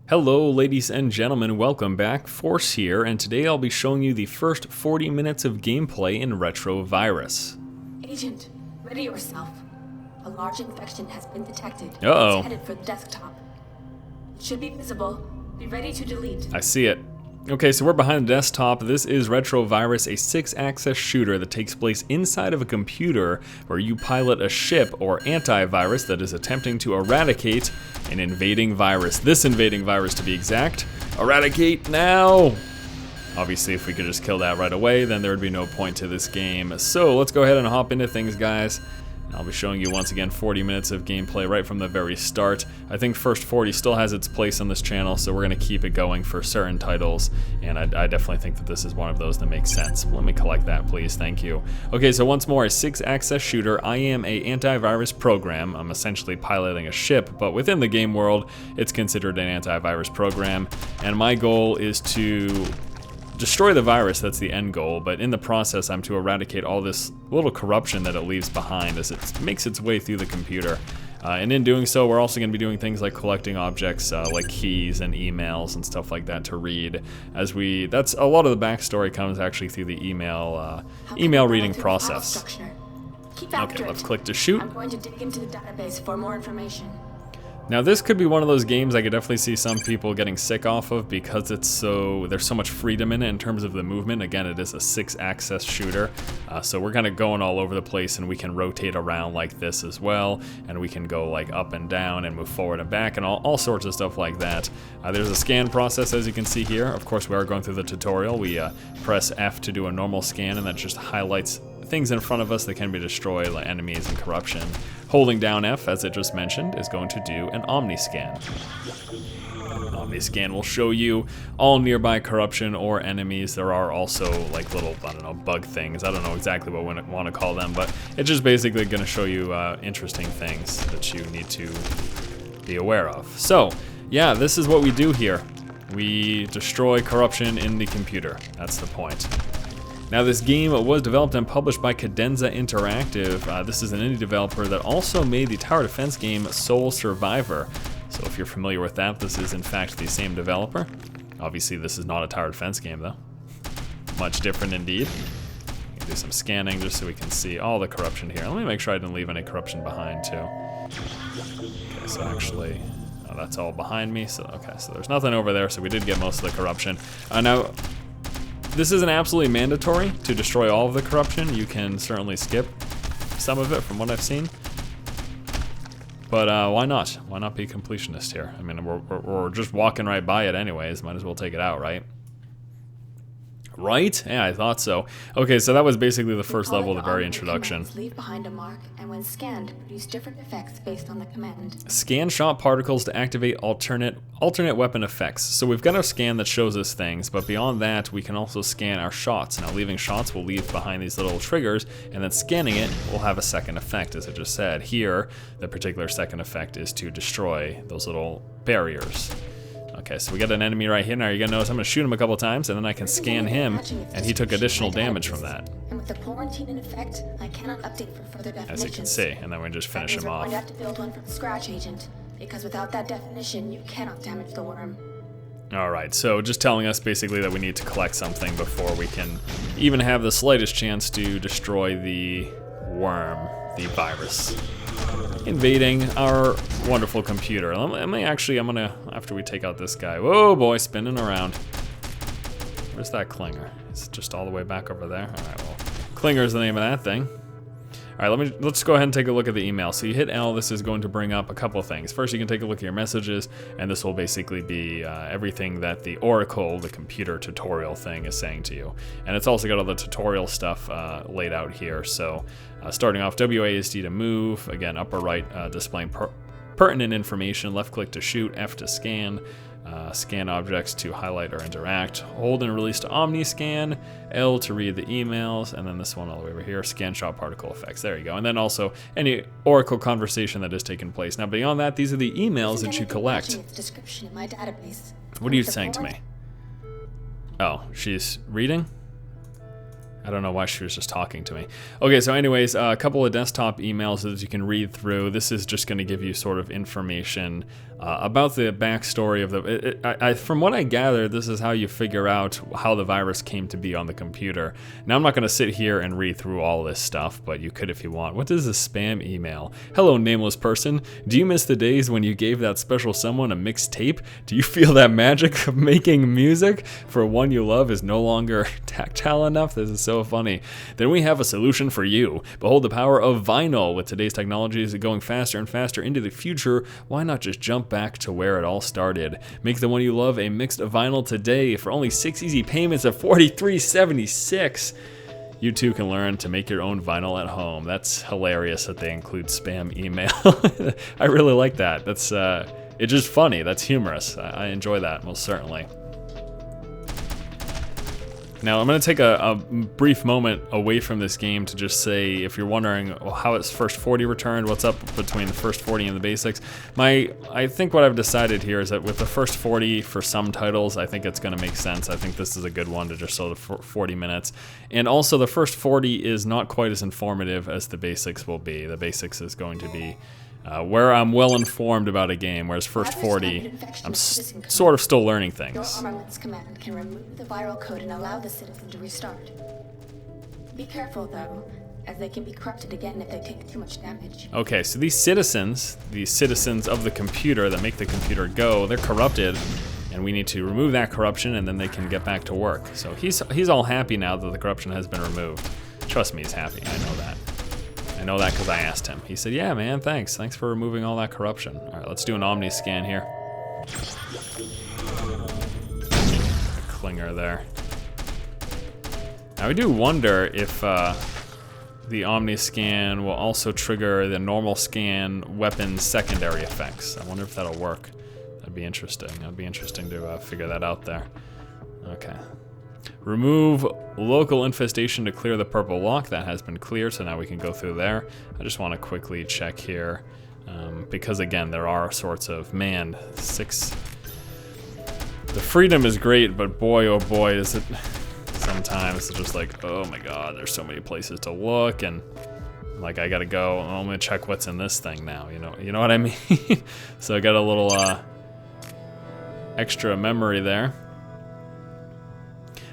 Hello ladies and gentlemen, welcome back, Force here, and today I'll be showing you the first 40 minutes of gameplay in Retrovirus. Agent, ready yourself. A large infection has been detected. Uh-oh. It's headed for the desktop. It should be visible. Be ready to delete. I see it. Okay, so we're behind the desktop. This is Retrovirus, a 6-axis shooter that takes place inside of a computer where you pilot a ship or antivirus that is attempting to eradicate an invading virus. This invading virus, to be exact. Eradicate now! Obviously, if we could just kill that right away, then there would be no point to this game. So let's go ahead and hop into things, guys. I'll be showing you once again 40 minutes of gameplay right from the very start. I think first 40 still has its place on this channel, so we're going to keep it going for certain titles, and I definitely think that this is one of those that makes sense. Let me collect that, please. Thank you. Okay, so once more, a 6-axis shooter. I am a antivirus program. I'm essentially piloting a ship, but within the game world, it's considered an antivirus program, and my goal is to destroy the virus. That's the end goal, but in the process I'm to eradicate all this little corruption that it leaves behind as it makes its way through the computer. And in doing so, we're also going to be doing things like collecting objects like keys and emails and stuff like that to read. That's a lot of the backstory comes actually through the email reading process. Okay, left click to shoot. I'm going to dig into the database for more information. Now this could be one of those games I could definitely see some people getting sick off of because there's so much freedom in it in terms of the movement. Again, it is a 6-axis shooter, so we're kind of going all over the place, and we can rotate around like this as well, and we can go like up and down and move forward and back and all sorts of stuff like that. There's a scan process, as you can see here. Of course, we are going through the tutorial. We press F to do a normal scan, and that just highlights things in front of us that can be destroyed, like enemies and corruption. Holding down F, as it just mentioned, is going to do an omniscan. An omniscan will show you all nearby corruption or enemies. There are also like little, I don't know, bug things. I don't know exactly what we want to call them, but it's just basically going to show you interesting things that you need to be aware of. So, yeah, this is what we do here. We destroy corruption in the computer. That's the point. Now this game was developed and published by Cadenza Interactive. This is an indie developer that also made the tower defense game Soul Survivor. So if you're familiar with that, this is in fact the same developer. Obviously this is not a tower defense game though. Much different indeed. Do some scanning just so we can see all the corruption here. Let me make sure I didn't leave any corruption behind too. Okay, so actually, that's all behind me. So okay, so there's nothing over there, so we did get most of the corruption. Now, this isn't absolutely mandatory to destroy all of the corruption. You can certainly skip some of it from what I've seen. But why not? Why not be completionist here? I mean, we're just walking right by it anyways. Might as well take it out, right? Right? Yeah, I thought so. Okay, so that was basically the first level of the very introduction. Leave behind a mark, and when scanned, produce different effects based on the command. Scan shot particles to activate alternate weapon effects. So we've got our scan that shows us things, but beyond that, we can also scan our shots. Now, leaving shots will leave behind these little triggers, and then scanning it will have a second effect, as I just said. Here, the particular second effect is to destroy those little barriers. Okay, so we got an enemy right here. Now you're gonna notice I'm gonna shoot him a couple times, and then I can scan him, and he took additional damage from that. And with the quarantine in effect, I cannot update for further definitions. As you can see, and then we just finish him off. We're going to have to build one from scratch, Agent, because without that definition, you cannot damage the worm. All right, so just telling us basically that we need to collect something before we can even have the slightest chance to destroy the worm, the virus, invading our wonderful computer. I'm gonna, after we take out this guy, whoa boy, spinning around. Where's that clinger? It's just all the way back over there. All right, well, clinger is the name of that thing. All right, let's go ahead and take a look at the email. So you hit L, this is going to bring up a couple of things. First, you can take a look at your messages, and this will basically be everything that the Oracle, the computer tutorial thing, is saying to you. And it's also got all the tutorial stuff laid out here. So starting off, WASD to move, again, upper right, displaying pertinent information, left click to shoot, F to scan, scan objects to highlight or interact, hold and release to omniscan, L to read the emails, and then this one all the way over here, scan shot particle effects. There you go. And then also any Oracle conversation that has taken place. Now beyond that, these are the emails that you collect. Description in my database. What are you saying to me? Oh, she's reading? I don't know why she was just talking to me. Okay, so anyways, a couple of desktop emails that you can read through. This is just going to give you sort of information about the backstory of the... from what I gathered, this is how you figure out how the virus came to be on the computer. Now, I'm not going to sit here and read through all this stuff, but you could if you want. What is a spam email? Hello, nameless person. Do you miss the days when you gave that special someone a mixed tape? Do you feel that magic of making music for one you love is no longer tactile enough? This is so funny. Then we have a solution for you. Behold the power of vinyl. With today's technologies going faster and faster into the future, why not just jump back to where it all started? Make the one you love a mixed vinyl today for only 6 easy payments of $43.76. You too can learn to make your own vinyl at home. That's hilarious that they include spam email. I really like that. That's it's just funny. That's humorous. I enjoy that most certainly. Now, I'm going to take a brief moment away from this game to just say, if you're wondering how it's first 40 returned, what's up between the first 40 and the basics, I think what I've decided here is that with the first 40 for some titles, I think it's going to make sense. I think this is a good one to just show the 40 minutes. And also, the first 40 is not quite as informative as the basics will be. The basics is going to be where I'm well informed about a game, whereas first 40, I'm sort of still learning things. Your armaments command can remove the viral code and allow the citizen to restart. Be careful though, as they can be corrupted again if they take too much damage. Okay, so these citizens of the computer that make the computer go, they're corrupted, and we need to remove that corruption, and then they can get back to work. So he's all happy now that the corruption has been removed. Trust me, he's happy. I know that. I know that because I asked him. He said, yeah, man, thanks. Thanks for removing all that corruption. All right, let's do an Omni scan here. Clinger there. Now, I do wonder if the Omni scan will also trigger the normal scan weapons secondary effects. I wonder if that'll work. That'd be interesting. That'd be interesting to figure that out there. Okay. Remove local infestation to clear the purple lock. That has been cleared, so now we can go through there. I just want to quickly check here, because again, there are sorts of, man, 6. The freedom is great, but boy, oh boy, is it sometimes it's just like, oh my god, there's so many places to look, and like I gotta go, I'm gonna check what's in this thing now, you know what I mean? So I got a little extra memory there.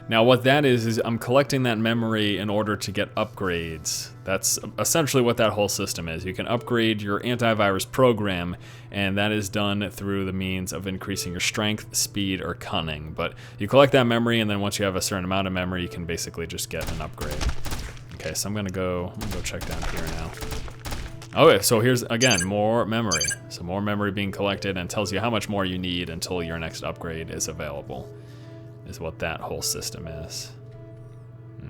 Now what that is I'm collecting that memory in order to get upgrades. That's essentially what that whole system is. You can upgrade your antivirus program, and that is done through the means of increasing your strength, speed, or cunning. But you collect that memory, and then once you have a certain amount of memory, you can basically just get an upgrade. Okay, so I'm gonna go check down here now. Okay, so here's, again, more memory. So more memory being collected, and tells you how much more you need until your next upgrade is available. Is what that whole system is.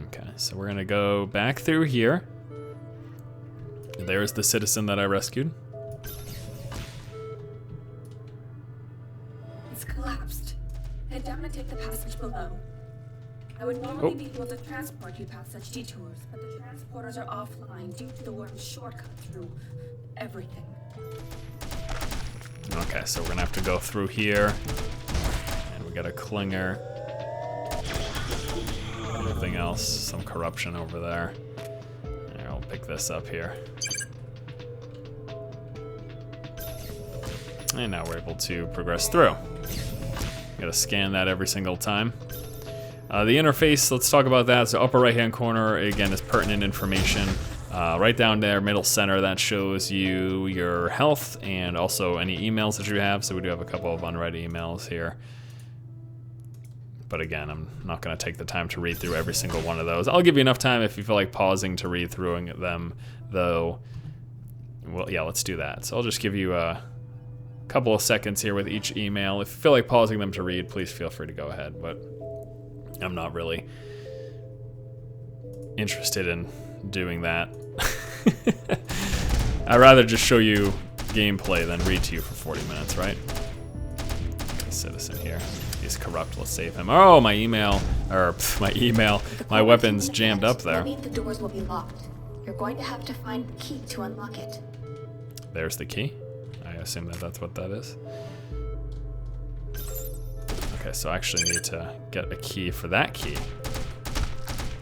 Okay, so we're gonna go back through here. There's the citizen that I rescued. It's collapsed. Head down and take the passage below. I would normally be able to transport you past such detours, but the transporters are offline due to the worm's shortcut through everything. Okay, so we're gonna have to go through here. And we got a clinger. Everything else, some corruption over there. Here, I'll pick this up here. And now we're able to progress through. Gotta scan that every single time. The interface, let's talk about that. So upper right hand corner, again, is pertinent information. Right down there, middle center, that shows you your health and also any emails that you have. So we do have a couple of unread emails here. But again, I'm not going to take the time to read through every single one of those. I'll give you enough time if you feel like pausing to read through them, though. Well, yeah, let's do that. So I'll just give you a couple of seconds here with each email. If you feel like pausing them to read, please feel free to go ahead. But I'm not really interested in doing that. I'd rather just show you gameplay than read to you for 40 minutes, right? Citizen here. He's corrupt. Let's save him. Oh, my weapon's jammed up there. The doors will be locked. You're going to have to find the key to unlock it. There's the key. I assume that that's what that is. Okay, so I actually need to get a key for that key.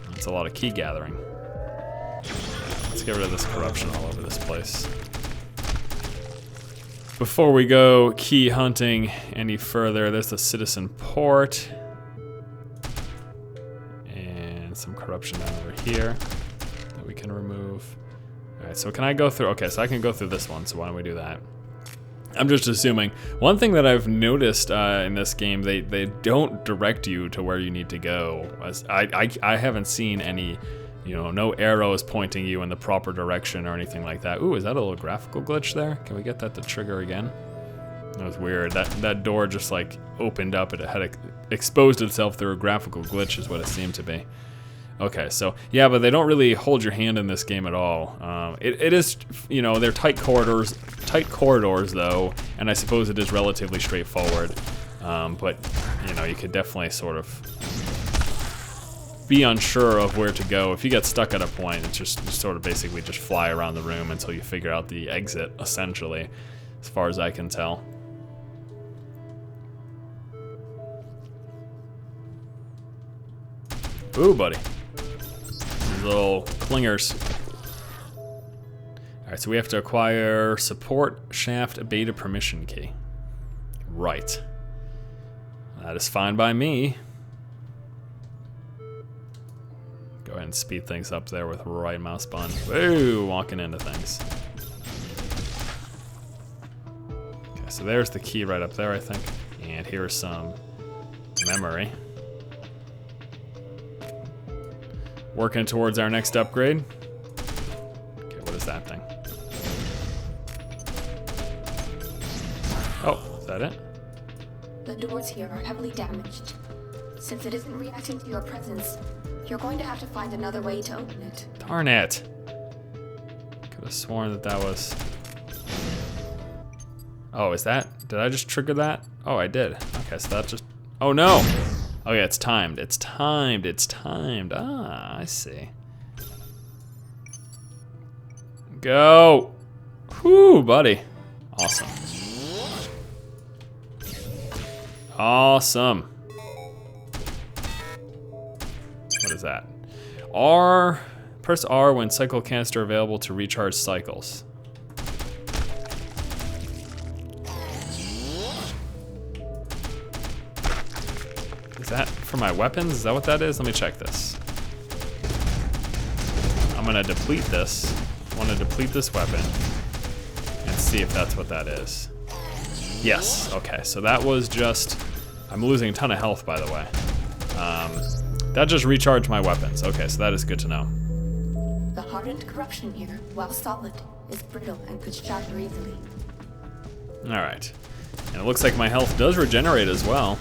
That's a lot of key gathering. Let's get rid of this corruption all over this place. before we go key hunting any further, there's the citizen port. And some corruption down over here that we can remove. Alright, so can I go through? Okay, so I can go through this one, so why don't we do that? I'm just assuming. One thing that I've noticed in this game, they don't direct you to where you need to go. As I haven't seen any, you know, no arrows pointing you in the proper direction or anything like that. Ooh, is that a little graphical glitch there? Can we get that to trigger again? That was weird. That door just like opened up. It had exposed itself through a graphical glitch is what it seemed to be. Okay, so yeah, but they don't really hold your hand in this game at all. It is, you know, they're tight corridors though, and I suppose it is relatively straightforward. But you know, you could definitely sort of be unsure of where to go. If you get stuck at a point, it's just sort of basically just fly around the room until you figure out the exit, essentially, as far as I can tell. Ooh, buddy. Little clingers. Alright, so we have to acquire support shaft beta permission key. Right. That is fine by me. Go ahead and speed things up there with right mouse button. Woo, walking into things. Okay, so there's the key right up there, I think. And here's some memory. Working towards our next upgrade. Okay, what is that thing? Oh, is that it? The doors here are heavily damaged. Since it isn't reacting to your presence, you're going to have to find another way to open it. Darn it. Could have sworn that that was... Oh, is that... Did I just trigger that? Oh, I did. Okay, so that just... Oh, no! Oh yeah, it's timed. It's timed. It's timed. Ah, I see. Go! Whoo, buddy. Awesome. Awesome. What is that? R. Press R when cycle canister available to recharge cycles. Is that for my weapons? Is that what that is? Let me check this. I'm gonna deplete this. I wanna deplete this weapon and see if that's what that is. Yes, okay, so that was just, I'm losing a ton of health, by the way. That just recharged my weapons. Okay, so that is good to know. The hardened corruption here, while solid, is brittle and could shatter easily. All right, and it looks like my health does regenerate as well.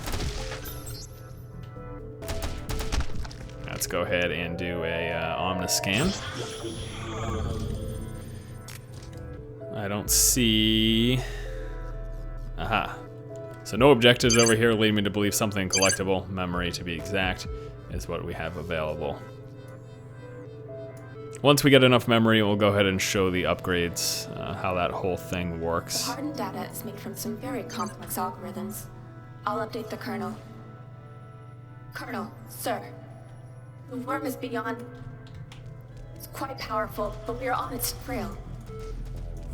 Let's go ahead and do a ominous scan. I don't see... Aha. So no objectives over here lead me to believe something collectible, memory to be exact, is what we have available. Once we get enough memory, we'll go ahead and show the upgrades, how that whole thing works. The hardened data is made from some very complex algorithms. I'll update the kernel. Colonel, sir. The worm is beyond... It's quite powerful, but we are on its trail.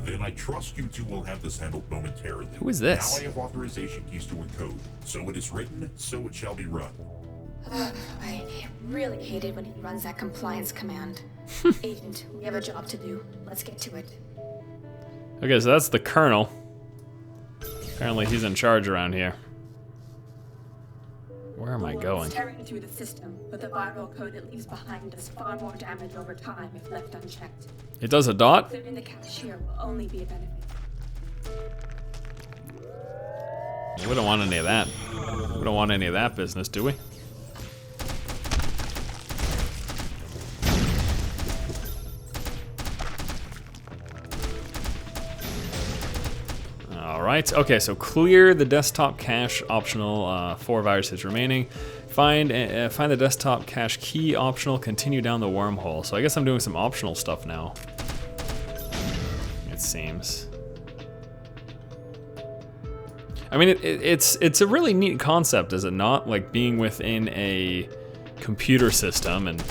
Then I trust you two will have this handled momentarily. Who is this? Now I have authorization keys to encode. So it is written, so it shall be run. I really hate it when he runs that compliance command. Agent, we have a job to do. Let's get to it. Okay, so that's the colonel. Apparently he's in charge around here. Where am I going? It's tearing through the system, but the viral code it leaves behind does far more damage over time if left unchecked. It does a dot? Clearing the cache here will only be a benefit. We don't want any of that. We don't want any of that business, do we? Alright, okay, so clear the desktop cache optional, 4 viruses remaining. Find the desktop cache key optional, continue down the wormhole. So I guess I'm doing some optional stuff now. It seems. I mean, it's a really neat concept, is it not? Like being within a computer system and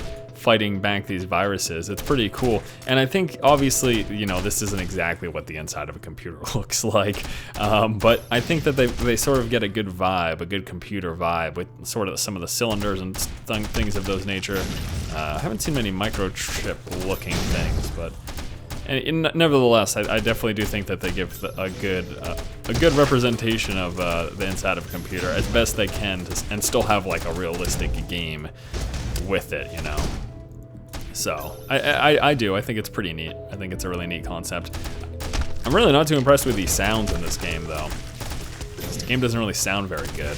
fighting back these viruses. It's pretty cool. And I think, obviously, you know, this isn't exactly what the inside of a computer looks like. But I think that they sort of get a good vibe, a good computer vibe with sort of some of the cylinders and things of those nature. I haven't seen many microchip looking things, but nevertheless, I definitely do think that they give a good representation of the inside of a computer as best they can, and still have like a realistic game with it, you know. So I do. I think it's pretty neat. I think it's a really neat concept. I'm really not too impressed with the sounds in this game, though. This game doesn't really sound very good.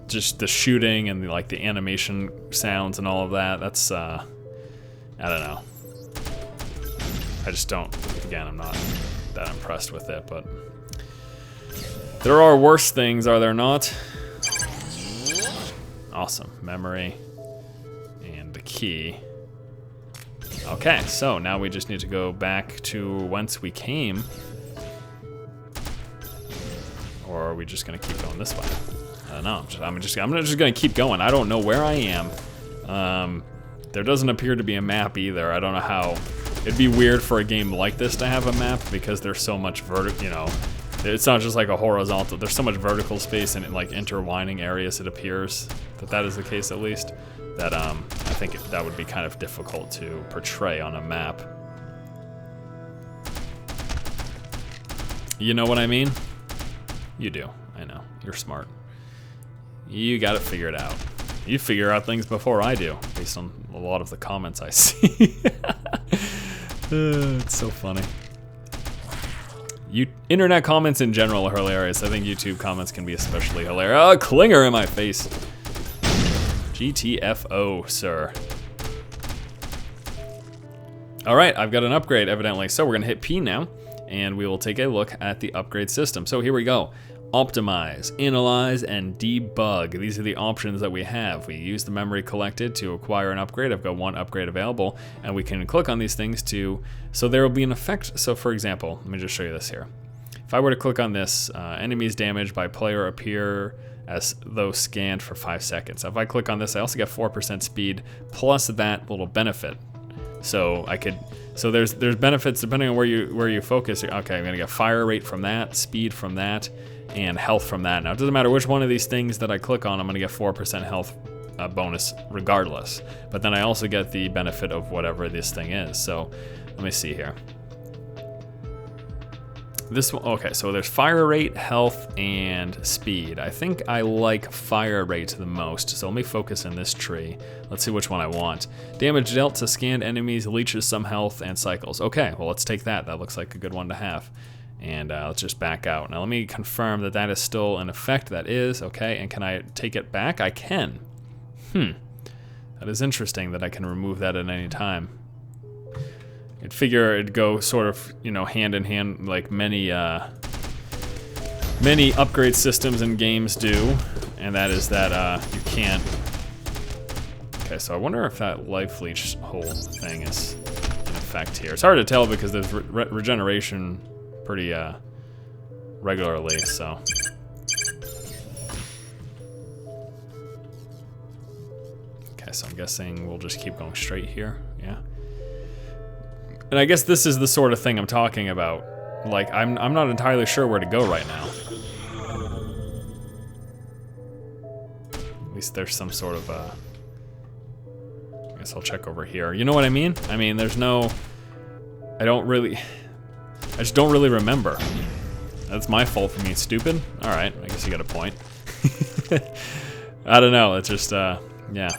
Just the shooting and the animation sounds and all of that. That's I don't know. I just don't. Again, I'm not that impressed with it, but there are worse things, are there not? Awesome. Memory and the key. Okay, so now we just need to go back to whence we came. Or are we just gonna keep going this way? I don't know. I'm just gonna keep going. I don't know where I am. There doesn't appear to be a map either. I don't know how. It'd be weird for a game like this to have a map because there's so much vertical, you know, it's not just like a horizontal, there's so much vertical space and like intertwining areas, it appears that is the case at least, that I think that would be kind of difficult to portray on a map. You know what I mean? You do, I know, you're smart. You got it figured out. You figure out things before I do, based on a lot of the comments I see. It's so funny. Internet comments in general are hilarious. I think YouTube comments can be especially hilarious. Oh, clinger in my face. GTFO, sir. All right, I've got an upgrade, evidently. So we're gonna hit P now, and we will take a look at the upgrade system. So here we go. Optimize, analyze, and debug. These are the options that we have. We use the memory collected to acquire an upgrade. I've got one upgrade available, and we can click on these things so there will be an effect. So for example, let me just show you this here. If I were to click on this, enemies damaged by player appear as though scanned for 5 seconds. If I click on this, I also get 4% speed plus that little benefit. So there's benefits depending on where you focus. Okay, I'm gonna get fire rate from that, speed from that, and health from that. Now it doesn't matter which one of these things that I click on, I'm gonna get 4% health bonus regardless. But then I also get the benefit of whatever this thing is. So let me see here. This one, okay, so there's fire rate, health, and speed. I think I like fire rate the most, so let me focus in this tree. Let's see which one I want. Damage dealt to scanned enemies, leeches some health, and cycles. Okay, well let's take that. That looks like a good one to have. And let's just back out. Now let me confirm that is still in effect. That is, okay, and can I take it back? I can. That is interesting that I can remove that at any time. I'd figure it'd go sort of, you know, hand in hand like many upgrade systems and games do, and that is that you can't. Okay, so I wonder if that life leech whole thing is in effect here. It's hard to tell because there's regeneration pretty regularly, so. Okay, so I'm guessing we'll just keep going straight here, yeah. And I guess this is the sort of thing I'm talking about. Like, I'm not entirely sure where to go right now. At least there's some sort of I guess I'll check over here. You know what I mean? I mean, there's no, I just don't really remember. That's my fault for being stupid. All right, I guess you got a point. I don't know, it's just, yeah.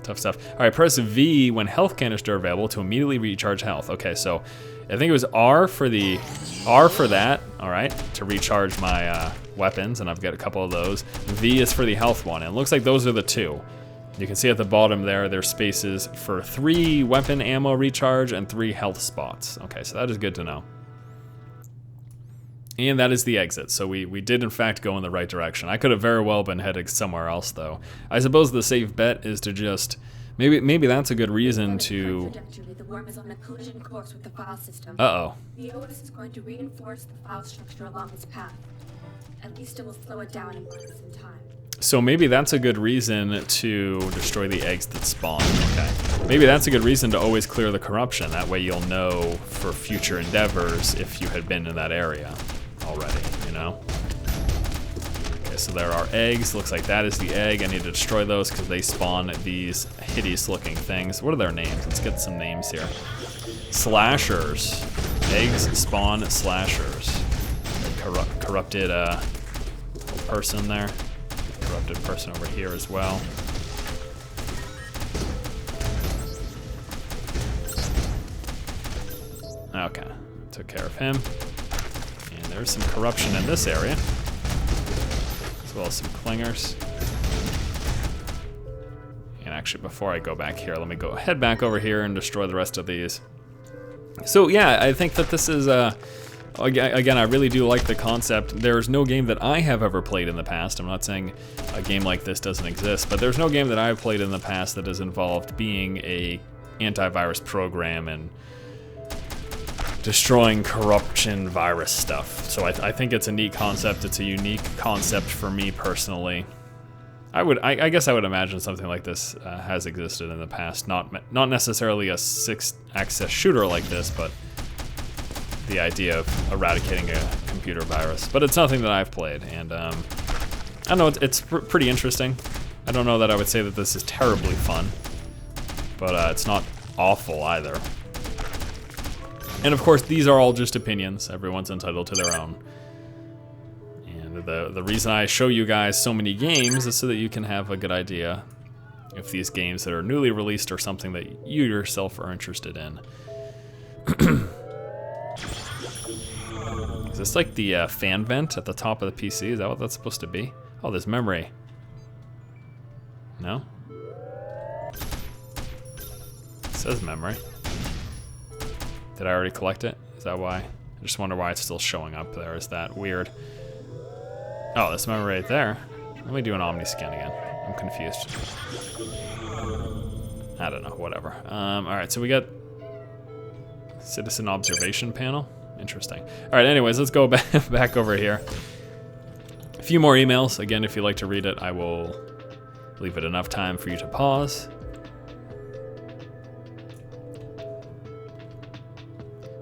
Tough stuff. All right, press V when health canister available to immediately recharge health. Okay, so I think it was R for that, all right, to recharge my weapons, and I've got a couple of those. V is for the health one, and it looks like those are the two. You can see at the bottom there's spaces for 3 weapon ammo recharge and 3 health spots. Okay, so that is good to know. And that is the exit, so we did in fact go in the right direction. I could have very well been heading somewhere else though. I suppose the safe bet is to just, maybe that's a good reason to... The worm is on a collision course with the file system. Uh-oh. The OS is going to reinforce the file structure along its path. At least it will slow it down and buy us some time. So maybe that's a good reason to destroy the eggs that spawn. Okay. Maybe that's a good reason to always clear the corruption. That way you'll know for future endeavors if you had been in that area already, you know? Okay, so there are eggs. Looks like that is the egg. I need to destroy those because they spawn these hideous looking things. What are their names? Let's get some names here. Slashers. Eggs spawn slashers. Corrupted person there. Corrupted person over here as well. Okay, took care of him. And there's some corruption in this area, as well as some clingers. And actually, before I go back here, let me head back over here and destroy the rest of these. So yeah, I think that this is again, I really do like the concept. There's no game that I have ever played in the past. I'm not saying a game like this doesn't exist, but there's no game that I've played in the past that has involved being a antivirus program and destroying corruption virus stuff. So I think it's a neat concept. It's a unique concept for me personally. I guess I would imagine something like this has existed in the past. Not necessarily a 6-axis shooter like this, but the idea of eradicating a computer virus. But it's nothing that I've played, and I don't know, it's pretty interesting. I don't know that I would say that this is terribly fun, but it's not awful either. And of course, these are all just opinions. Everyone's entitled to their own. And the reason I show you guys so many games is so that you can have a good idea if these games that are newly released are something that you yourself are interested in. Is this like the fan vent at the top of the PC? Is that what that's supposed to be? Oh, there's memory. No? It says memory. Did I already collect it? Is that why? I just wonder why it's still showing up there. Is that weird? Oh, this memory right there. Let me do an Omniscan again. I'm confused. I don't know, whatever. Alright, so we got citizen observation panel. Interesting. Alright, anyways, let's go back over here. A few more emails. Again, if you'd like to read it, I will leave it enough time for you to pause.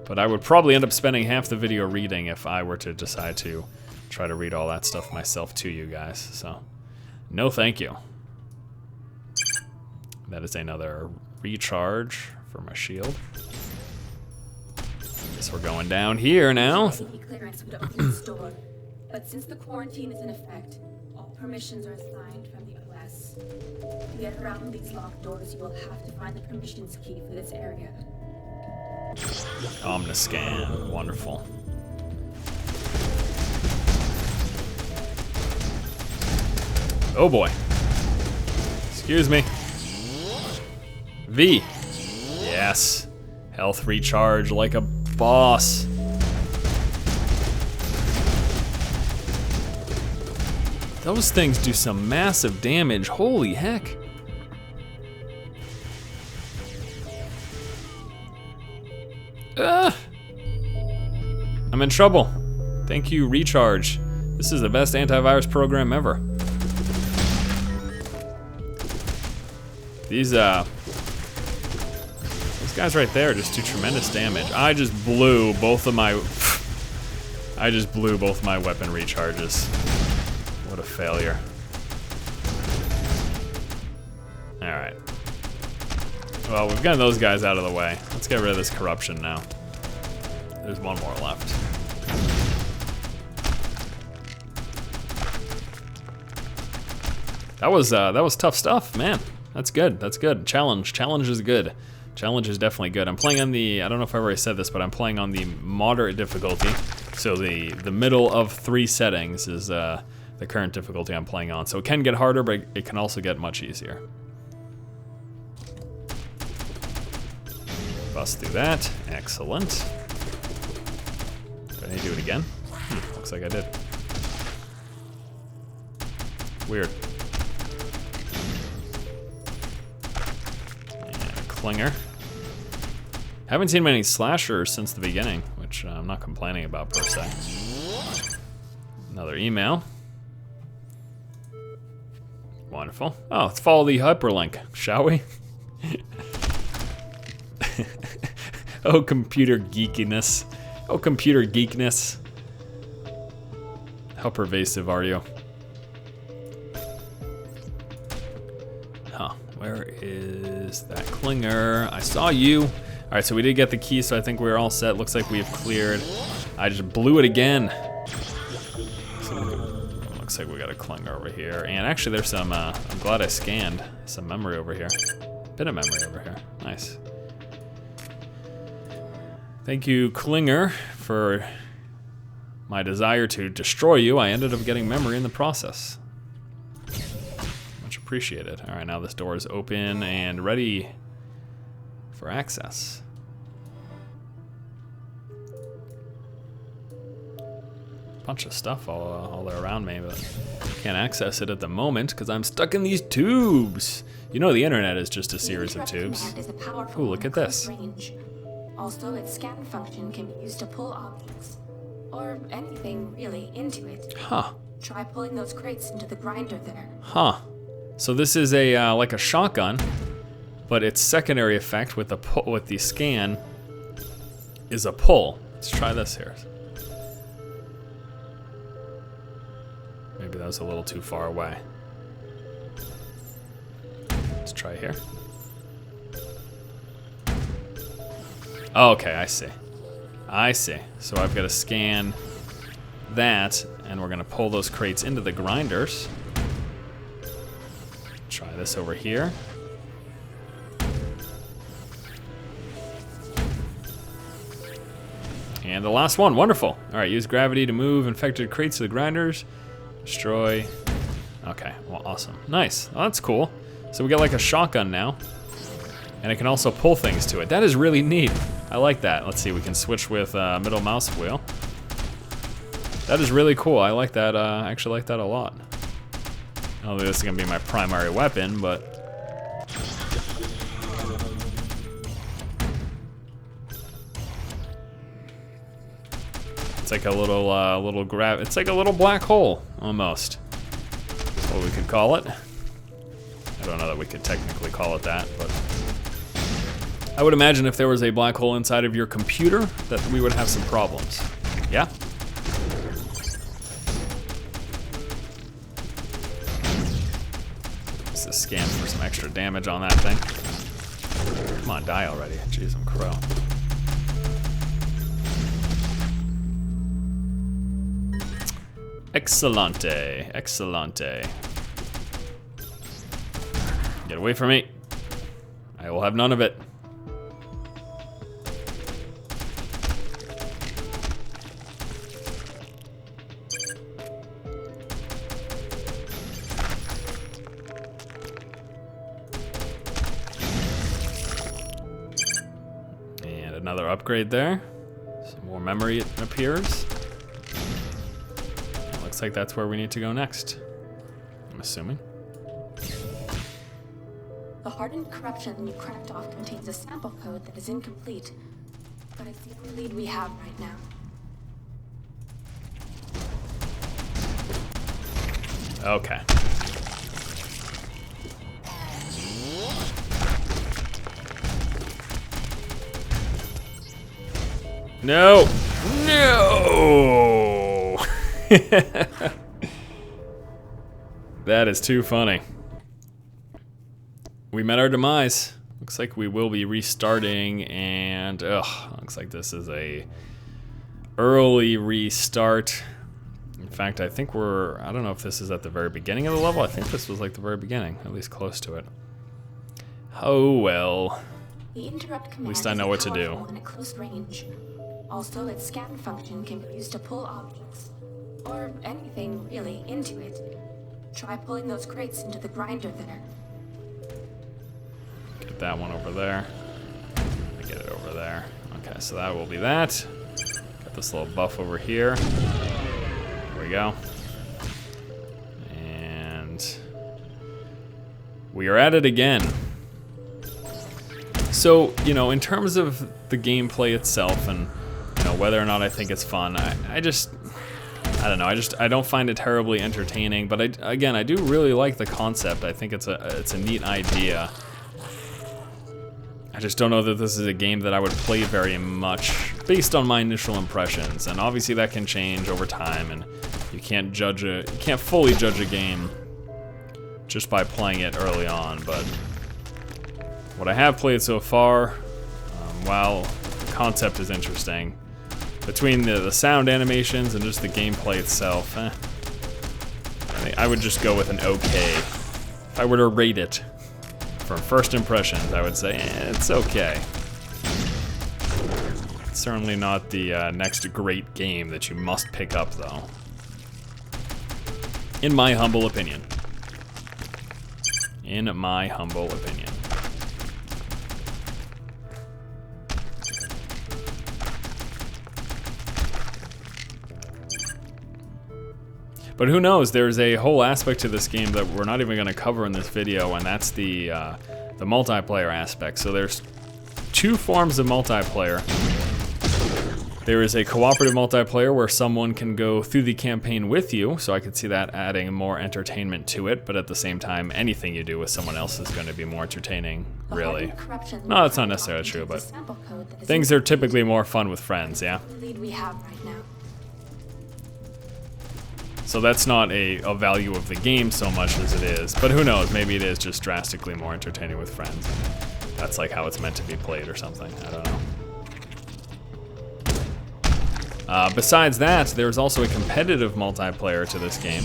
But I would probably end up spending half the video reading if I were to decide to try to read all that stuff myself to you guys. So, no thank you. That is another recharge for my shield. Guess we're going down here now. Clearance would open the store, but since the quarantine is in effect, all permissions are assigned from the OS. To get around these locked doors, you will have to find the permissions key for this area. Omniscan, wonderful. Oh boy. Excuse me. V. Yes. Health recharge like a boss. Those things do some massive damage. Holy heck. I'm in trouble. Thank you, Recharge. This is the best antivirus program ever. These guys right there just do tremendous damage. I just blew both my weapon recharges. What a failure. All right. Well, we've gotten those guys out of the way. Let's get rid of this corruption now. There's one more left. That was tough stuff, man. That's good. That's good. Challenge is good. Challenge is definitely good. I'm playing on the, I don't know if I already said this, but I'm playing on the moderate difficulty. So the middle of 3 settings is the current difficulty I'm playing on. So it can get harder, but it can also get much easier. Bust through that. Excellent. Do I need to do it again? Looks like I did. Weird. Clinger. Haven't seen many slashers since the beginning, which I'm not complaining about per se. Another email. Wonderful. Oh, let's follow the hyperlink, shall we? Oh, computer geekiness. Oh, computer geekness. How pervasive are you? Huh, where is that clinger? I saw you. All right, so we did get the key, so I think we're all set. Looks like we have cleared. I just blew it again. So looks like we got a clinger over here. And actually there's some, I'm glad I scanned some memory over here. Bit of memory over here, nice. Thank you, clinger, for my desire to destroy you. I ended up getting memory in the process. Much appreciated. All right, now this door is open and ready for access. Bunch of stuff all around me, but can't access it at the moment because I'm stuck in these tubes. You know the internet is just a series of tubes. Ooh, look at this. Also, its scan function can be used to pull objects, or anything really, into it. Huh. Try pulling those crates into the grinder there. Huh. So this is a like a shotgun, but its secondary effect with the scan is a pull. Let's try this here. Maybe that was a little too far away. Let's try here. Oh, okay, I see. I see. So I've got to scan that, and we're gonna pull those crates into the grinders. Try this over here. And the last one, wonderful. All right, use gravity to move infected crates to the grinders. Destroy. Okay, well, awesome. Nice, well, that's cool. So we got like a shotgun now. And it can also pull things to it. That is really neat. I like that. Let's see, we can switch with middle mouse wheel. That is really cool. I like that, I actually like that a lot. I don't think this is gonna be my primary weapon, but it's like a little, it's like a little black hole, almost. That's what we could call it. I don't know that we could technically call it that, but I would imagine if there was a black hole inside of your computer, that we would have some problems. Yeah? Let's just scan for some extra damage on that thing. Come on, die already. Jeez, I'm crow. Excellente, excellente. Get away from me. I will have none of it. And another upgrade there. Some more memory, it appears. Looks like that's where we need to go next, I'm assuming. The hardened corruption you cracked off contains a sample code that is incomplete, but it's the only lead we have right now. Okay. No! No! That is too funny. We met our demise. Looks like we will be restarting, and looks like this is a early restart. In fact, I think I don't know if this is at the very beginning of the level. I think this was like the very beginning, at least close to it. Oh well. The interrupt command at least I know what to do. In a close range. Also, its scan function can be used to pull objects, or anything really, into it. Try pulling those crates into the grinder there. Get that one over there. Get it over there. Okay, so that will be that. Got this little buff over here. There we go. And we are at it again. So, you know, in terms of the gameplay itself and, you know, whether or not I think it's fun, I just, I don't know. I don't find it terribly entertaining. But again, I do really like the concept. I think it's a neat idea. I just don't know that this is a game that I would play very much based on my initial impressions. And obviously that can change over time, and you can't fully judge a game just by playing it early on. But what I have played so far, while the concept is interesting, between the sound animations and just the gameplay itself, I think I would just go with an okay. If I were to rate it from first impressions, I would say it's okay. It's certainly not the next great game that you must pick up, though. In my humble opinion. In my humble opinion. But who knows, there's a whole aspect to this game that we're not even going to cover in this video, and that's the multiplayer aspect. So there's two forms of multiplayer. There is a cooperative multiplayer where someone can go through the campaign with you, so I could see that adding more entertainment to it, but at the same time, anything you do with someone else is going to be more entertaining, really. No, that's not necessarily true, but things are typically more fun with friends, yeah? We have right now. So that's not a value of the game so much as it is, but who knows, maybe it is just drastically more entertaining with friends. That's like how it's meant to be played or something, I don't know. Besides that, there's also a competitive multiplayer to this game.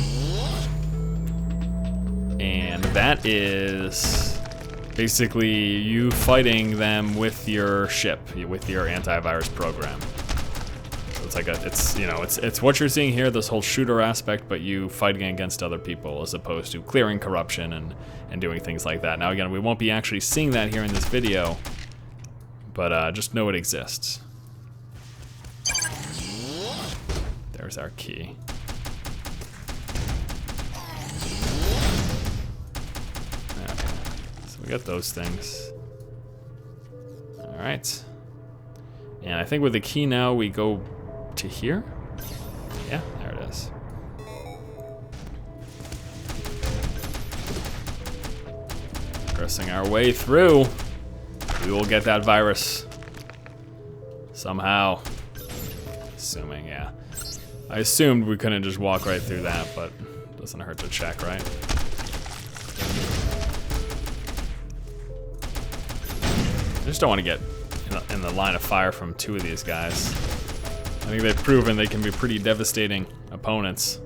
And that is basically you fighting them with your ship, with your antivirus program. It's like it's what you're seeing here, this whole shooter aspect, but you fighting against other people as opposed to clearing corruption and doing things like that. Now again, we won't be actually seeing that here in this video, but just know it exists. There's our key. Okay, so we got those things. All right, and I think with the key now we go to here? Yeah, there it is. Pressing our way through. We will get that virus. Somehow. Assuming, yeah. I assumed we couldn't just walk right through that, but it doesn't hurt to check, right? I just don't want to get in the line of fire from two of these guys. I think they've proven they can be pretty devastating opponents.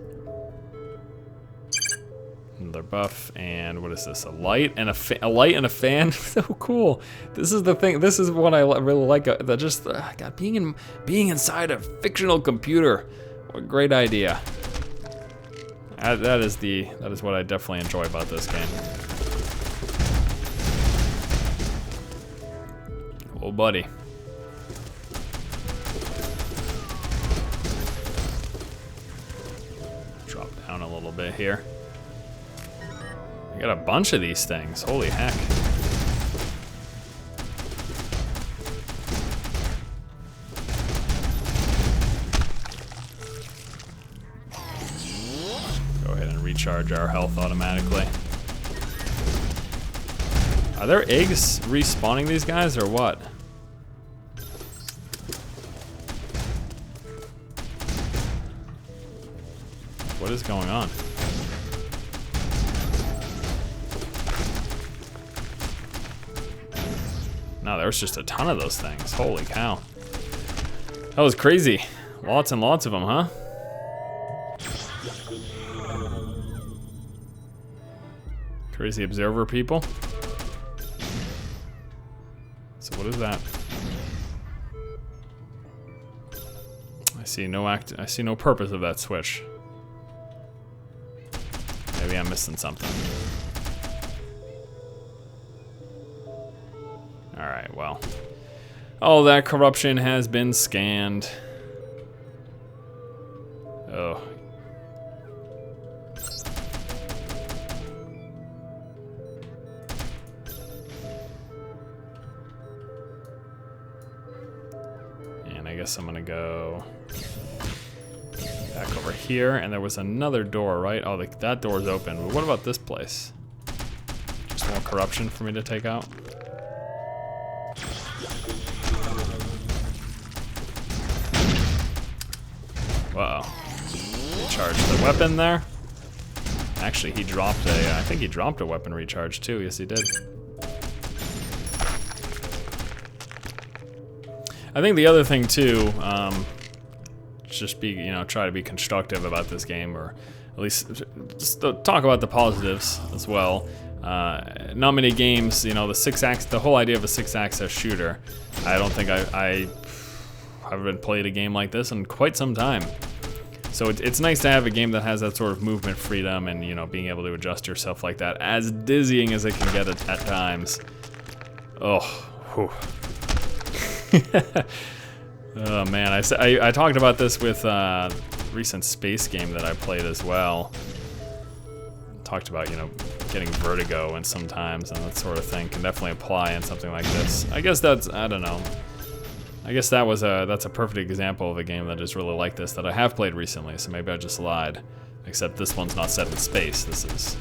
Another buff, and what is this? A light and a light and a fan. So cool. This is the thing. This is what I really like. That just God, being inside a fictional computer. What a great idea. That is what I definitely enjoy about this game. Oh, buddy. Drop down a little bit here. We got a bunch of these things. Holy heck. Go ahead and recharge our health automatically. Are there eggs respawning these guys or what? What is going on? No, there's just a ton of those things. Holy cow. That was crazy. Lots and lots of them, huh? Crazy observer people. So what is that? I see no purpose of that switch. Maybe I'm missing something. Alright, well. All that corruption has been scanned. Oh. And I guess I'm gonna go Back over here, and there was another door, right? Oh, that door's open. But what about this place? Just more corruption for me to take out? Whoa. Recharge the weapon there. Actually, he dropped I think he dropped a weapon recharge too. Yes, he did. I think the other thing too, just be, try to be constructive about this game, or at least just talk about the positives as well. Not many games, the the whole idea of a 6-axis shooter. I don't think I haven't played a game like this in quite some time. So it's nice to have a game that has that sort of movement freedom and, being able to adjust yourself like that. As dizzying as it can get at times. Oh, whew. Oh man, I talked about this with a recent space game that I played as well. Talked about, getting vertigo and sometimes, and that sort of thing can definitely apply in something like this. I guess that's, I don't know. I guess that's a perfect example of a game that is really like this that I have played recently, so maybe I just lied. Except this one's not set in space, this is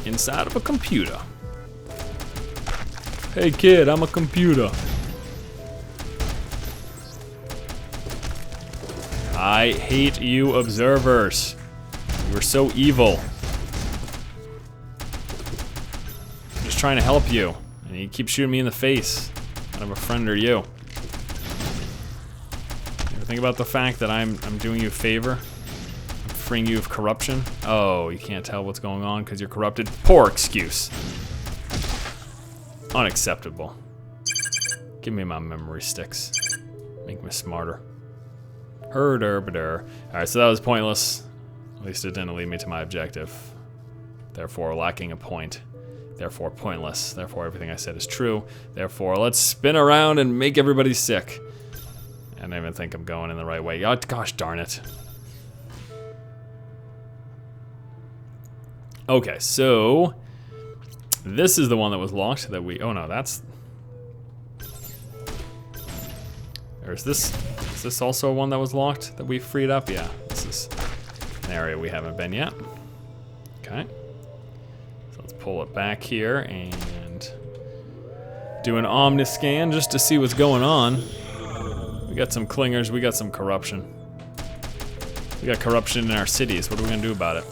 inside of a computer. Hey kid, I'm a computer. I hate you observers. You're so evil. I'm just trying to help you. And you keep shooting me in the face. Kind of a friend are you? You ever think about the fact that I'm doing you a favor? I'm freeing you of corruption? Oh, you can't tell what's going on because you're corrupted? Poor excuse. Unacceptable. Give me my memory sticks. Make me smarter. Alright, so that was pointless. At least it didn't lead me to my objective. Therefore, lacking a point. Therefore, pointless. Therefore, everything I said is true. Therefore, let's spin around and make everybody sick. I don't even think I'm going in the right way. Oh, gosh darn it. Okay, so this is the one that was locked that we, oh no, that's, or is this also one that was locked that we freed up? Yeah, this is an area we haven't been yet. Okay. So let's pull it back here and do an omniscan just to see what's going on. We got some clingers, we got some corruption. We got corruption in our cities. What are we gonna do about it?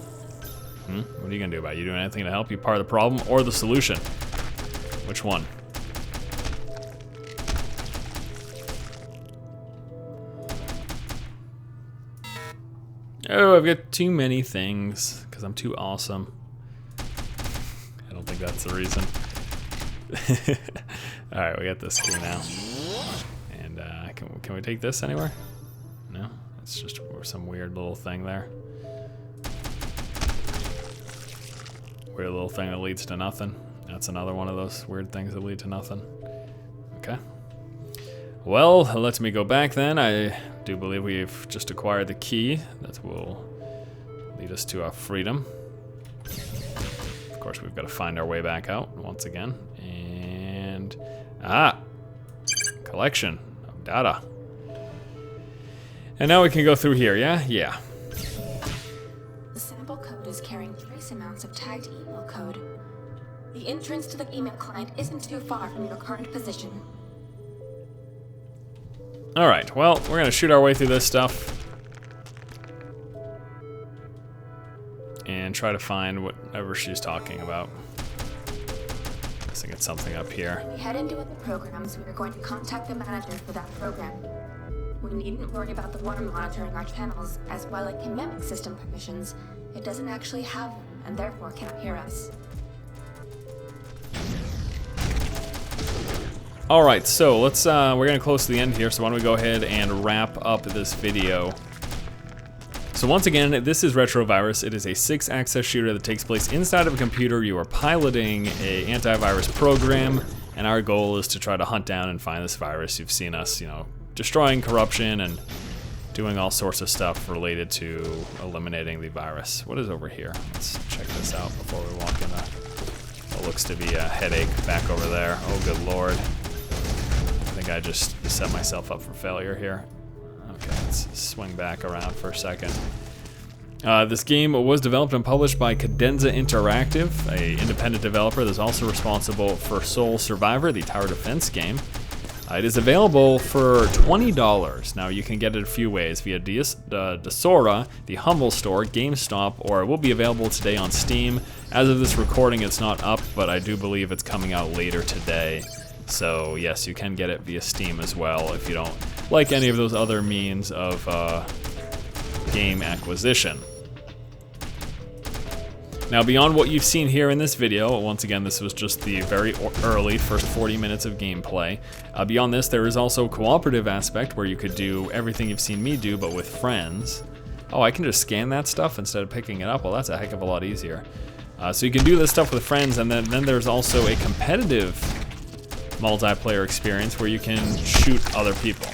What are you gonna do about it? You doing anything to help? You part of the problem or the solution? Which one? Oh, I've got too many things because I'm too awesome. I don't think that's the reason. All right, we got this key now. And can we take this anywhere? No, it's just some weird little thing there. Weird little thing that leads to nothing. That's another one of those weird things that lead to nothing. Okay. Well, let me go back then. I do believe we've just acquired the key that will lead us to our freedom. Of course, we've got to find our way back out once again. And, collection of data. And now we can go through here, yeah? Yeah. The sample code is carrying trace amounts of tagged email code. The entrance to the email client isn't too far from your current position. Alright, well, we're gonna shoot our way through this stuff. And try to find whatever she's talking about. Guessing it's something up here. When we head into the programs, we are going to contact the manager for that program. We needn't worry about the water monitoring our channels, as while it can mimic system permissions, it doesn't actually have them, and therefore cannot hear us. Alright, so let's, we're getting close to the end here, so why don't we go ahead and wrap up this video. So once again, this is Retrovirus. It is a 6-axis shooter that takes place inside of a computer. You are piloting a antivirus program, and our goal is to try to hunt down and find this virus. You've seen us, destroying corruption and doing all sorts of stuff related to eliminating the virus. What is over here? Let's check this out before we walk in what looks to be a headache back over there. Oh, good lord. I think think I just set myself up for failure here. Okay, let's swing back around for a second. This game was developed and published by Cadenza Interactive, an independent developer that's also responsible for Soul Survivor, the tower defense game. It is available for $20. Now, you can get it a few ways, via Desora, the Humble Store, GameStop, or it will be available today on Steam. As of this recording, it's not up, but I do believe it's coming out later today. So, yes, you can get it via Steam as well if you don't like any of those other means of game acquisition. Now, beyond what you've seen here in this video, once again, this was just the very early first 40 minutes of gameplay. Beyond this, there is also a cooperative aspect where you could do everything you've seen me do, but with friends. Oh, I can just scan that stuff instead of picking it up? Well, that's a heck of a lot easier. So you can do this stuff with friends, and then there's also a competitive multiplayer experience where you can shoot other people.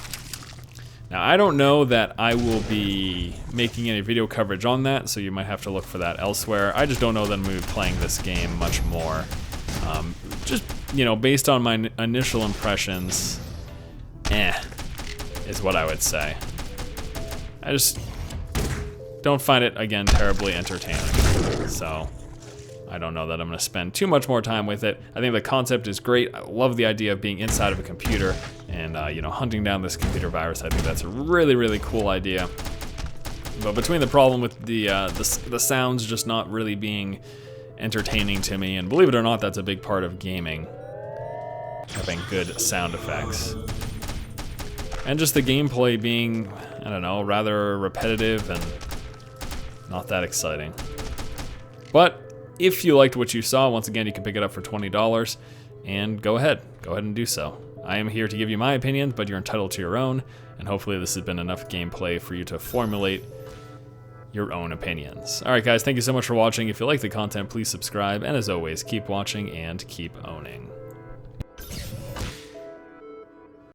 Now, I don't know that I will be making any video coverage on that, so you might have to look for that elsewhere. I just don't know that I'm going to be playing this game much more. Just, you know, based on my initial impressions, is what I would say. I just don't find it, again, terribly entertaining. So, I don't know that I'm going to spend too much more time with it. I think the concept is great. I love the idea of being inside of a computer and, you know, hunting down this computer virus. I think that's a really, really cool idea. But between the problem with the sounds just not really being entertaining to me, and believe it or not, that's a big part of gaming, having good sound effects. And just the gameplay being, I don't know, rather repetitive and not that exciting. But if you liked what you saw, once again, you can pick it up for $20, and go ahead and do so. I am here to give you my opinions, but you're entitled to your own, and hopefully this has been enough gameplay for you to formulate your own opinions. Alright guys, thank you so much for watching. If you like the content, please subscribe, and as always, keep watching and keep owning.